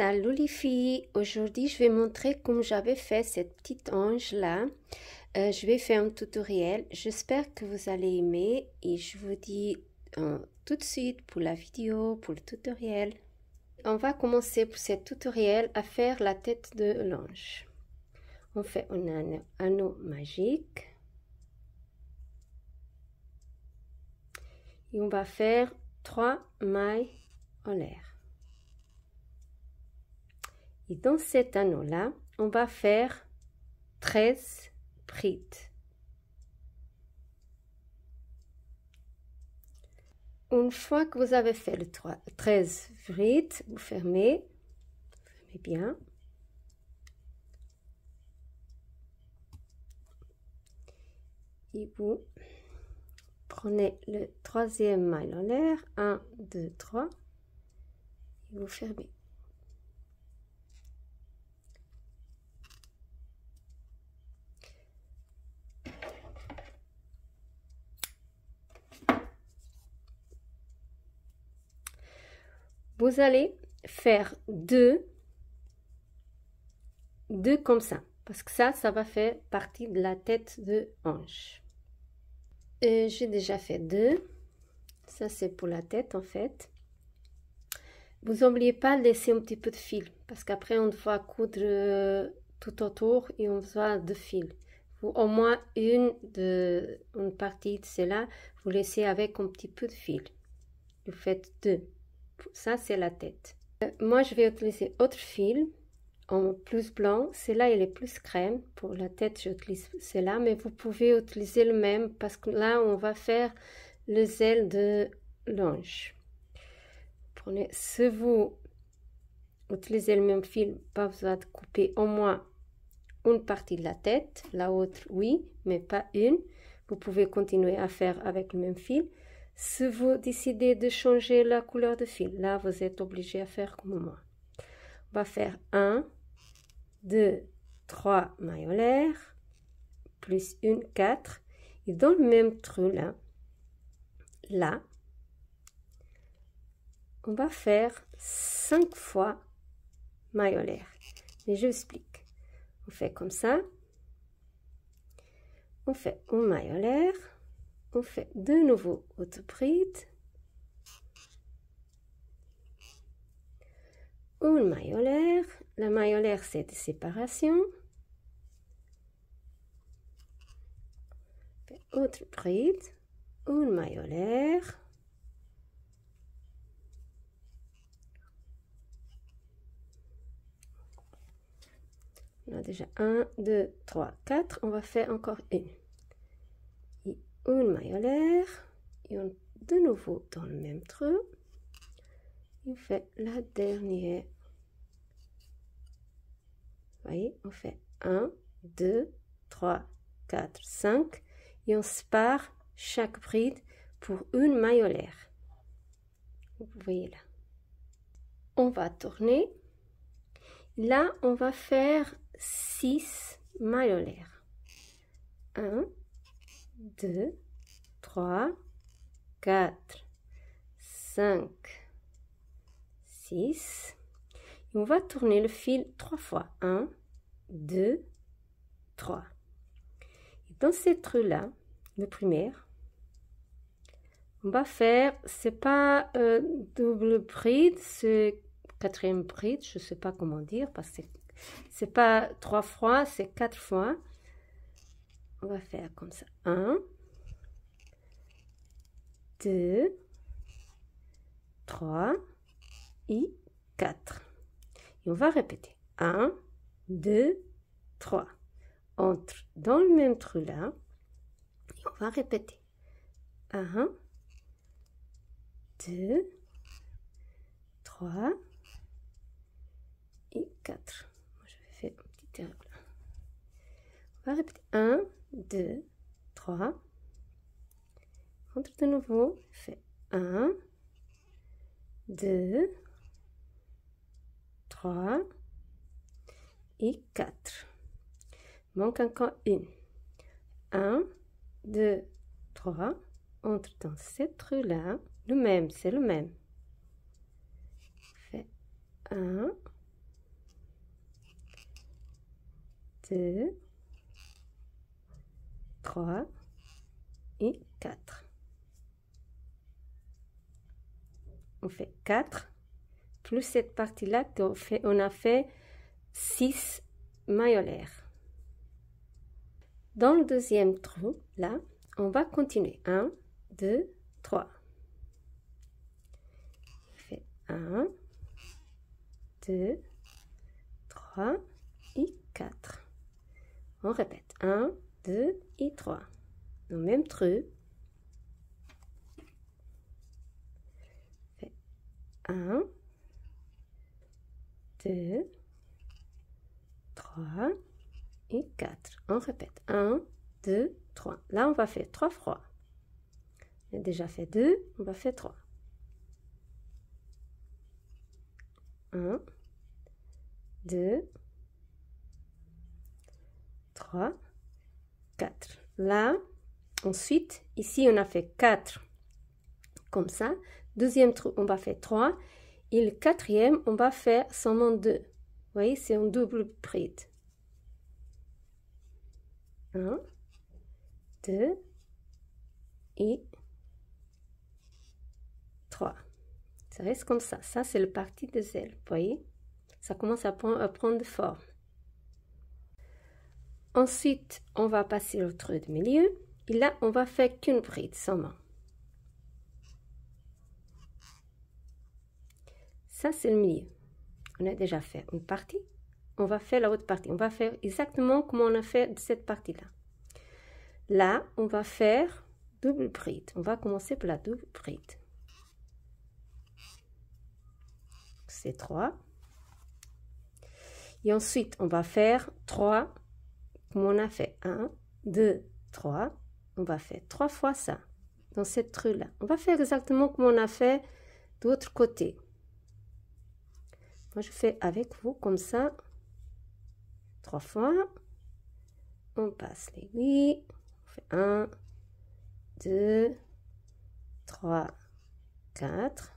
Salut les filles, aujourd'hui je vais montrer comment j'avais fait cette petite ange là. Je vais faire un tutoriel, j'espère que vous allez aimer et je vous dis tout de suite pour la vidéo, pour le tutoriel. On va commencer pour ce tutoriel à faire la tête de l'ange. On fait un anneau magique et on va faire 3 mailles en l'air. Et dans cet anneau-là, on va faire 13 brides. Une fois que vous avez fait le 13 brides, vous fermez bien. Et vous prenez le troisième maille en l'air, 1, 2, 3, et vous fermez. Vous allez faire deux comme ça, parce que ça va faire partie de la tête de hanche. J'ai déjà fait 2, ça c'est pour la tête en fait. Vous n'oubliez pas de laisser un petit peu de fil, parce qu'après on va coudre tout autour et on va de fil. Au moins une partie de cela, vous laissez avec un petit peu de fil. Vous faites 2. Ça, c'est la tête. Moi, je vais utiliser autre fil en plus blanc. Celui-là, il est plus crème. Pour la tête, j'utilise celui-là, mais vous pouvez utiliser le même parce que là, on va faire les ailes de l'ange. Prenez, si vous utilisez le même fil, pas besoin de couper au moins une partie de la tête. La autre, oui, mais pas une. Vous pouvez continuer à faire avec le même fil. Si vous décidez de changer la couleur de fil, là, vous êtes obligé à faire comme moi. On va faire 1, 2, 3 mailles en l'air, plus 1, 4. Et dans le même trou là, on va faire 5 fois mailles en l'air. Mais je vous explique. On fait comme ça. On fait une maille en l'air. On fait de nouveau autre bride, une maille en l'air, la maille en l'air c'est de séparation, autre bride, une maille en l'air, on a déjà 1, 2, 3, 4, on va faire encore une maille en l'air et de nouveau dans le même trou, on fait la dernière. Vous voyez, on fait 1, 2, 3, 4, 5 et on sépare chaque bride pour une maille en l'air. Vous voyez là. On va tourner. Là, on va faire 6 mailles en l'air. 1, 2, 3, 4, 5, 6. Et on va tourner le fil 3 fois. 1, 2, 3. Et dans ces trous-là, le premier, on va faire, c'est pas double bride, c'est quatrième bride, je sais pas comment dire, parce que c'est pas 3 fois, c'est 4 fois. On va faire comme ça. 1, 2, 3 et 4. Et on va répéter. 1, 2, 3. Entre dans le même trou là. Et on va répéter. 1, 2, 3 et 4. Moi, je vais faire un petit erreur là. On va répéter. 1, 2, 3. Entre de nouveau. Fait 1, 2, 3 et 4. Il manque encore une. 1, 2, 3. Entre dans cette trou là. Le même, c'est le même. Fait 1, 2, 3 et 4. On fait 4 plus cette partie-là on a fait 6 maillolaires. Dans le deuxième trou, là, on va continuer. 1, 2, 3. On fait 1, 2, 3 et 4. On répète 1, 2 et 3. Dans le même trou. 1, 2, 3 et 4. On répète 1, 2, 3. Là, on va faire 3 fois. On a déjà fait 2, on va faire 3. 1, 2, 3, 4. Là, ensuite, ici, on a fait 4 comme ça. Deuxième trou, on va faire 3. Et le quatrième, on va faire seulement 2. Vous voyez, c'est un double bride. 1, 2 et 3. Ça reste comme ça. Ça, c'est le parti des ailes. Vous voyez, ça commence à prendre forme. Ensuite, on va passer au trou de milieu. Et là, on va faire qu'une bride seulement. Ça, c'est le milieu. On a déjà fait une partie. On va faire l'autre partie. On va faire exactement comme on a fait de cette partie-là. Là, on va faire double bride. On va commencer par la double bride. C'est 3. Et ensuite, on va faire 3, comme on a fait 1, 2, 3. On va faire 3 fois ça, dans cette trou-là. On va faire exactement comme on a fait de l'autre côté. Moi, je fais avec vous comme ça. 3 fois. On passe l'aiguille. On fait 1, 2, 3, 4.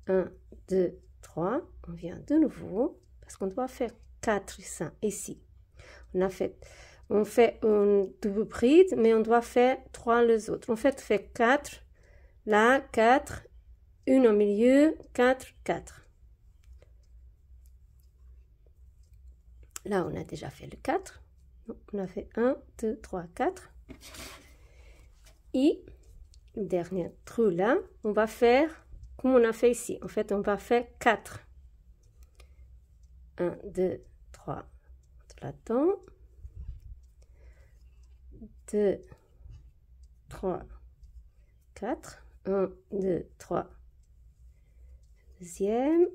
1, 2, 3. On vient de nouveau. Parce qu'on doit faire 4 ici. On fait une double bride, mais on doit faire 3 les autres. En fait, on fait 4. Là, 4. Une au milieu. 4, 4. Là, on a déjà fait le 4. On a fait 1, 2, 3, 4. Et le dernier trou là, on va faire comme on a fait ici. En fait, on va faire 4. 1, 2, 3 là-dedans. 2, 3, 4. 1, 2, 3. Deuxième.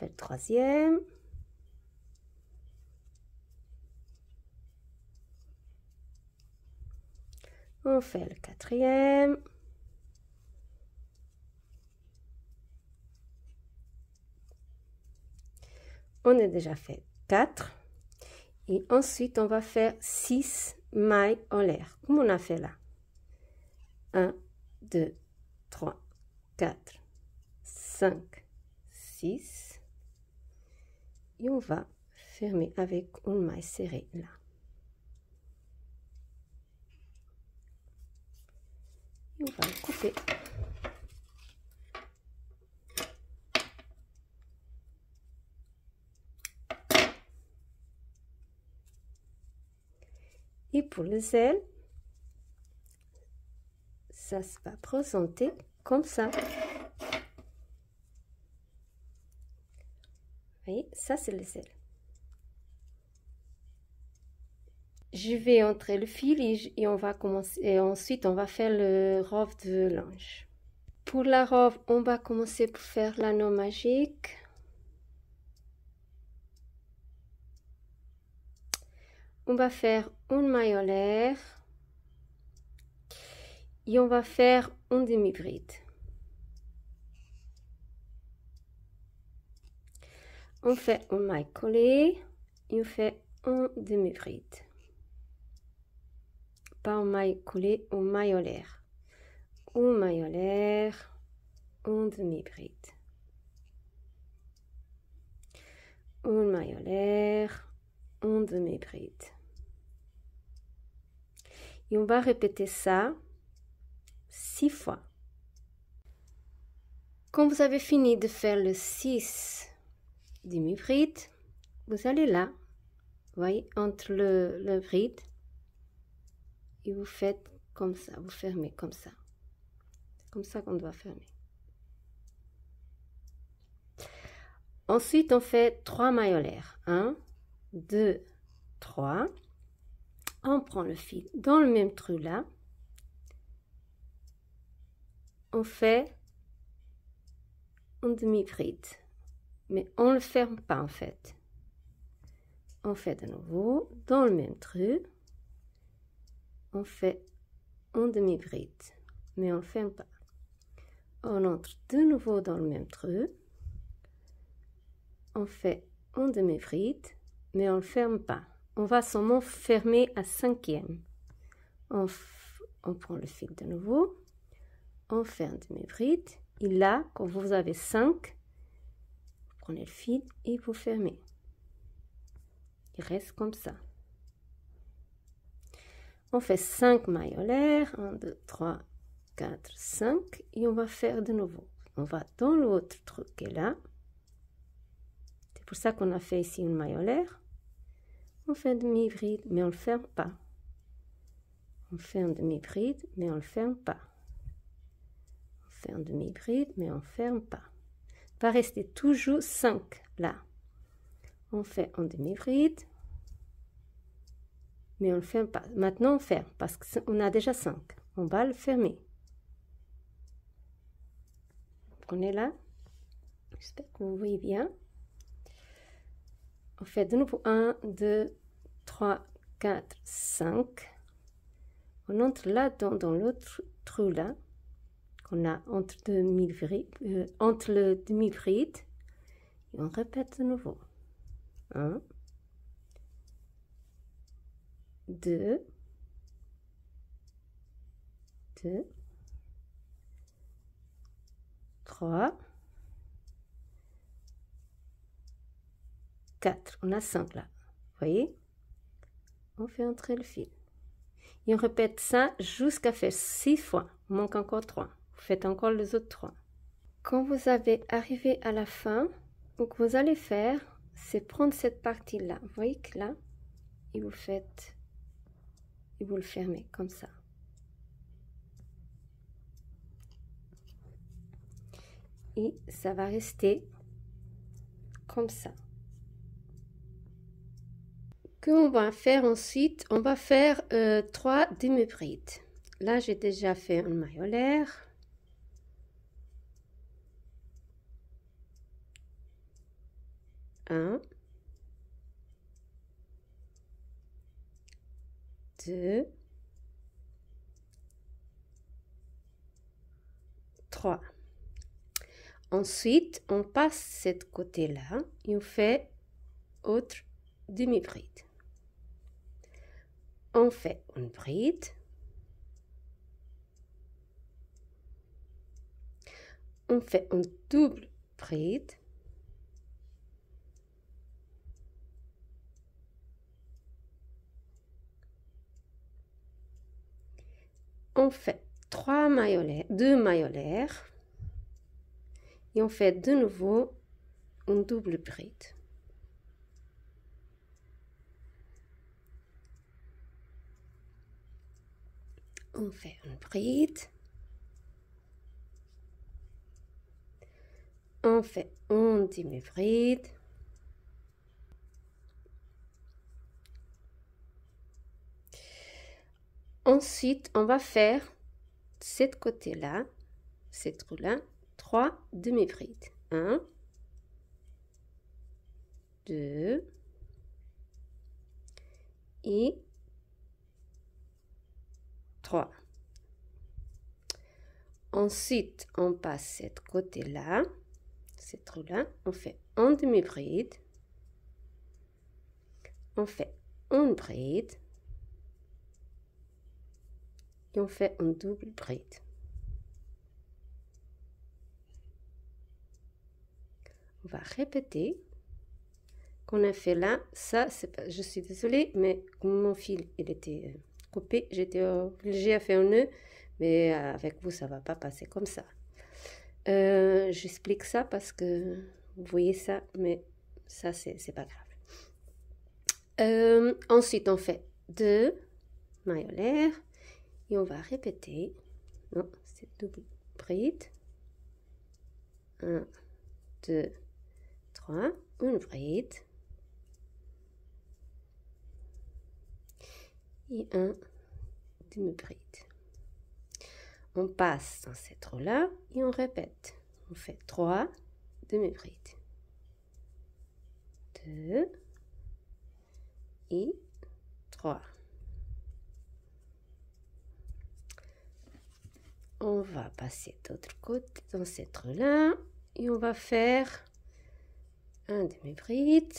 Le troisième. On fait le quatrième. On a déjà fait 4. Et ensuite, on va faire 6 mailles en l'air, comme on a fait là. 1, 2, 3, 4, 5, 6. Et on va fermer avec une maille serrée là. Et on va le couper. Et pour les ailes, ça se va présenter comme ça. Vous voyez, ça c'est les ailes. Je vais entrer le fil et on va commencer. Et ensuite, on va faire le robe de linge. Pour la robe, on va commencer par faire l'anneau magique. On va faire une maille en l'air. Et on va faire une demi-bride. On fait une maille collée et on fait une demi-bride. Pas une maille collée, une maille en l'air. Une maille en l'air, une demi-bride. une maille en l'air, un demi-bride. Et on va répéter ça 6 fois. Quand vous avez fini de faire le 6 demi-bride, vous allez là, vous voyez, entre le bride, et vous faites comme ça, vous fermez comme ça. C'est comme ça qu'on doit fermer. Ensuite, on fait 3 mailles en l'air. 1, 2, 3. On prend le fil dans le même trou là. On fait un demi-bride. Mais on ne le ferme pas en fait. On fait de nouveau dans le même trou. On fait un demi-bride. Mais on ne le ferme pas. On entre de nouveau dans le même trou. On fait un demi-bride, mais on ne le ferme pas. On va seulement fermer à 5e. On prend le fil de nouveau. On fait un demi-bride. Et là, quand vous avez 5, vous prenez le fil et vous fermez. Il reste comme ça. On fait 5 mailles en l'air. 1, 2, 3, 4, 5. Et on va faire de nouveau. On va dans l'autre trou qui est là. C'est pour ça qu'on a fait ici une maille en l'air. On fait un demi-bride, mais on ne le ferme pas. On fait un demi-bride, mais on ne le ferme pas. On fait un demi-bride, mais on ne ferme pas. Il va rester toujours 5 là. On fait un demi-bride, mais on ne le ferme pas. Maintenant, on ferme parce qu'on a déjà 5. On va le fermer. Prenez là. J'espère que vous voyez bien. On fait de nouveau 1, 2, 3, 4, 5. On entre là dans l'autre trou là, qu'on a entre le demi-bride. Et on répète de nouveau. 1, 2, 3, 4. On a 5 là. Vous voyez? On fait entrer le fil. Et on répète ça jusqu'à faire 6 fois. Il manque encore 3. Vous faites encore les autres 3. Quand vous avez arrivé à la fin, ce que vous allez faire, c'est prendre cette partie-là. Vous voyez que là, et vous faites, et vous le fermez comme ça. Et ça va rester comme ça. Qu'on va faire ensuite, on va faire 3 demi-brides. Là, j'ai déjà fait un maille en l'air. Un, 2, 3. Ensuite, on passe cette côté-là et on fait autre demi-bride. On fait une bride. On fait une double bride. On fait 3 mailles en l'air, 2 mailles en l'air. Et on fait de nouveau une double bride. On fait une bride. On fait une demi-bride. Ensuite, on va faire de cette côté-là, cette roue-là, 3 demi-brides. 1, 2 et 3. Ensuite, on passe cette côté-là, cette roue-là, on fait un demi-bride, on fait une bride et on fait une double bride. On va répéter. qu'on a fait là, ça, c'est pas, je suis désolée, mais comme mon fil, il était coupé, j'étais obligée à faire un nœud, mais avec vous, ça va pas passer comme ça. J'explique ça parce que vous voyez ça, mais ça, c'est pas grave. Ensuite, on fait 2 mailles en l'air et on va répéter. Non, c'est double bride. 1, 2, 3, une bride. Et un demi-bride. On passe dans cette roue-là et on répète. On fait 3 demi-brides. 2 et 3. On va passer d'autre côté dans cette roue-là et on va faire un demi-bride,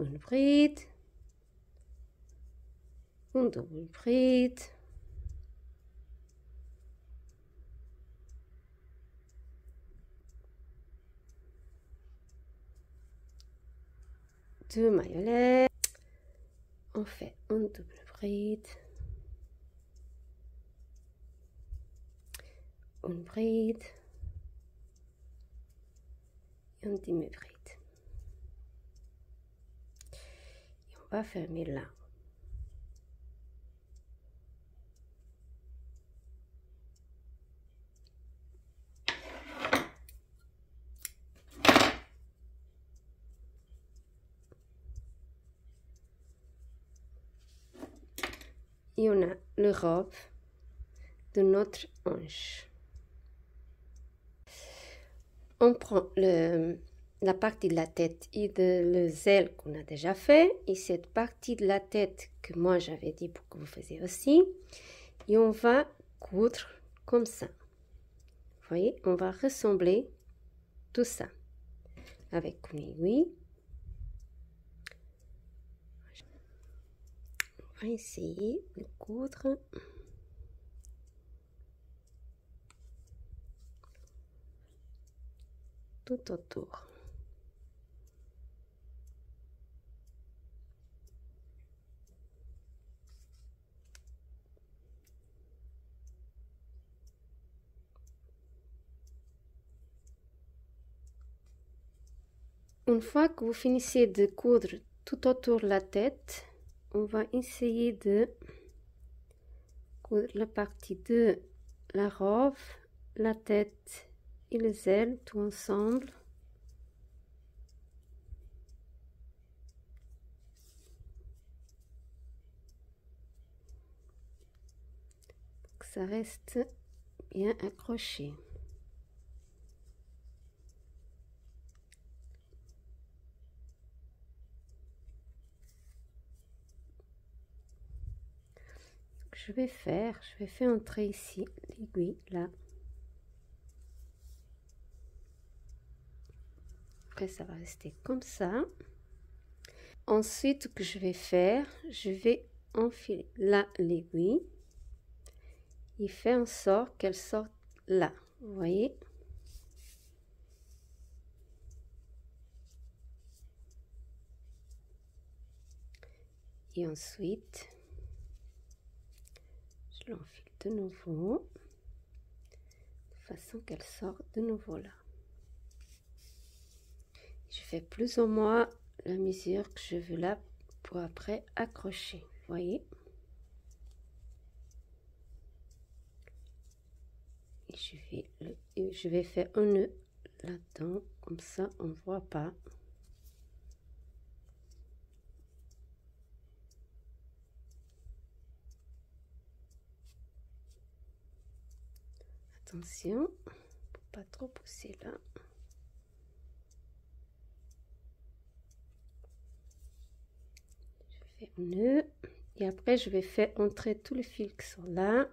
une bride, une double bride, deux mailles en l'air, on fait une double bride, une bride, et une demi-bride. Et on va fermer là. Et on a le robe de notre hanche. On prend la partie de la tête et de les ailes qu'on a déjà fait et cette partie de la tête que moi j'avais dit pour que vous faisiez aussi et on va coudre comme ça. Vous voyez, on va ressembler tout ça avec une aiguille. On va essayer de coudre. Tout autour. Une fois que vous finissez de coudre tout autour de la tête, on va essayer de coudre la partie de la robe, la tête et les ailes tout ensemble. Pour que ça reste bien accroché. Je vais faire entrer ici l'aiguille là. Après ça va rester comme ça. Ensuite, ce que je vais faire, je vais enfiler là l'aiguille et faire en sorte qu'elle sorte là. Vous voyez? Et ensuite, je l'enfile de nouveau, de façon qu'elle sorte de nouveau là. Je fais plus ou moins la mesure que je veux là pour après accrocher. Vous voyez? Et je vais faire un nœud là-dedans, comme ça on ne voit pas. Attention, pour pas trop pousser là. Je fais un nœud et après je vais faire entrer tous les fils qui sont là.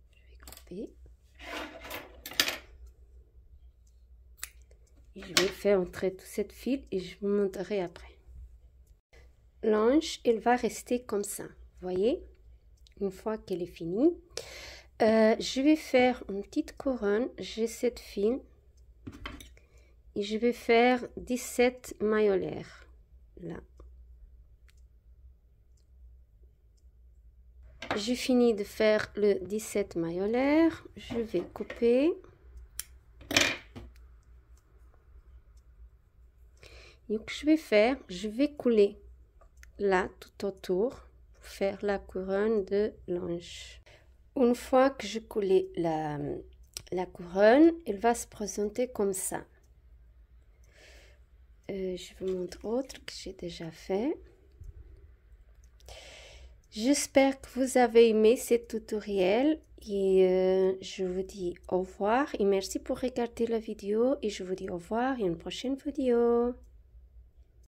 Je vais couper. Et je vais faire entrer tout cette fil et je vous montrerai après. L'ange, elle va rester comme ça, vous voyez? Une fois qu'elle est finie, je vais faire une petite couronne. J'ai cette fil et je vais faire 17 maillolaires là. J'ai fini de faire le 17 maillolaires, je vais couper. Et ce que je vais faire, je vais couler là tout autour pour faire la couronne de l'ange. Une fois que je coulé la couronne, elle va se présenter comme ça. Je vous montre autre que j'ai déjà fait. J'espère que vous avez aimé ce tutoriel et je vous dis au revoir et merci pour regarder la vidéo et je vous dis au revoir et à une prochaine vidéo.